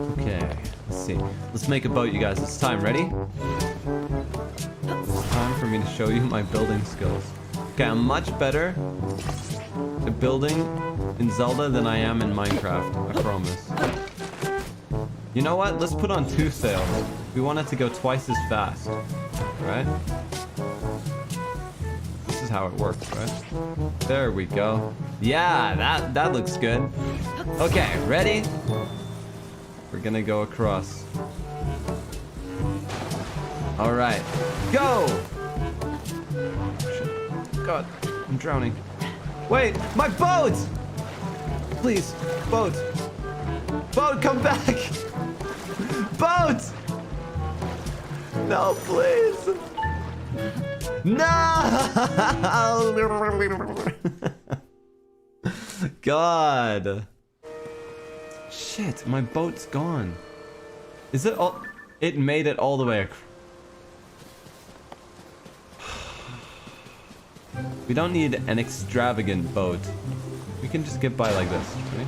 Okay, let's see. Let's make a boat, you guys. It's time. Ready? It's time for me to show you my building skills. Okay, I'm much better at building in Zelda than I am in Minecraft. I promise. You know what? Let's put on 2 sails. We want it to go twice as fast. Right? This is how it works, right? There we go. Yeah, that looks good. Okay, ready? We're gonna go across. Alright. Go! God, I'm drowning. Wait, my boat! Please, boat. Boat, come back! Boat! No, please! No! God. Shit, my boat's gone. Is it all... It made it all the way across. We don't need an extravagant boat. We can just get by like this, right?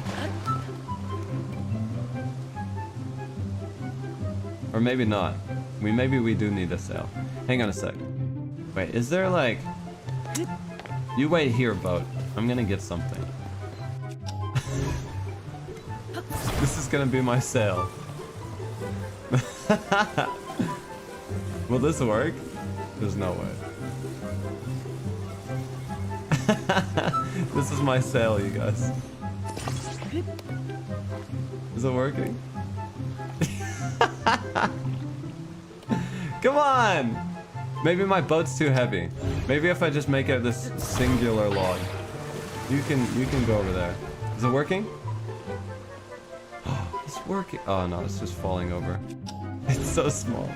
Or maybe not. Maybe we do need a sail. Hang on a sec. Wait, is there like... You wait here, boat. I'm gonna get something. This is gonna be my sail. Will this work? There's no way. This is my sail, you guys. Is it working? Come on! Maybe my boat's too heavy. Maybe if I just make it this singular log. You can go over there. Is it working? It's working. Oh no, it's just falling over. It's so small.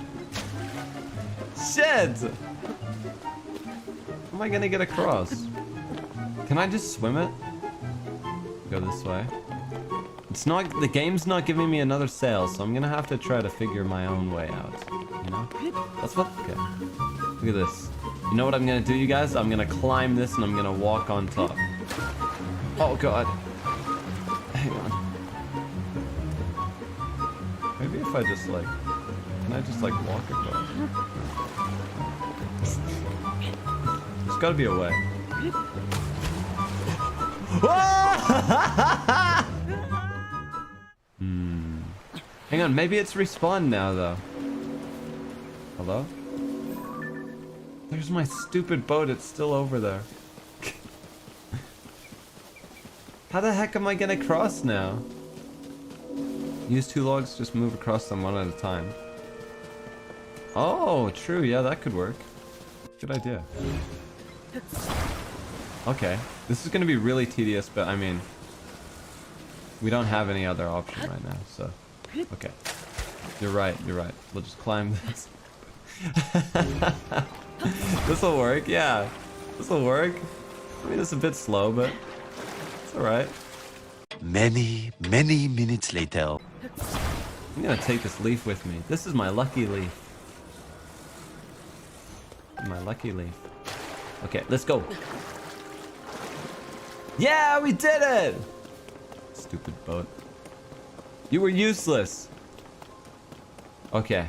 Shit! How am I gonna get across? Can I just swim it? Go this way. It's not, the game's not giving me another sail, so I'm gonna have to try to figure my own way out. You know? That's what, okay. Look at this. You know what I'm gonna do, you guys? I'm gonna climb this and I'm gonna walk on top. Oh god. Hang on. Maybe if I just like, can I just like walk across? There's gotta be a way. Hang on, maybe it's respawned now though. Hello? There's my stupid boat, it's still over there. How the heck am I gonna cross now? Use 2 logs, just move across them one at a time. Oh, true, yeah, that could work. Good idea. Okay, this is gonna be really tedious, but I mean, we don't have any other option right now, so. Okay. You're right, you're right. We'll just climb this. This'll work, yeah. This'll work. I mean, it's a bit slow, but it's alright. Many minutes later. I'm gonna take this leaf with me. This is my lucky leaf. My lucky leaf. Okay, let's go. Yeah, we did it! Stupid boat. You were useless. Okay,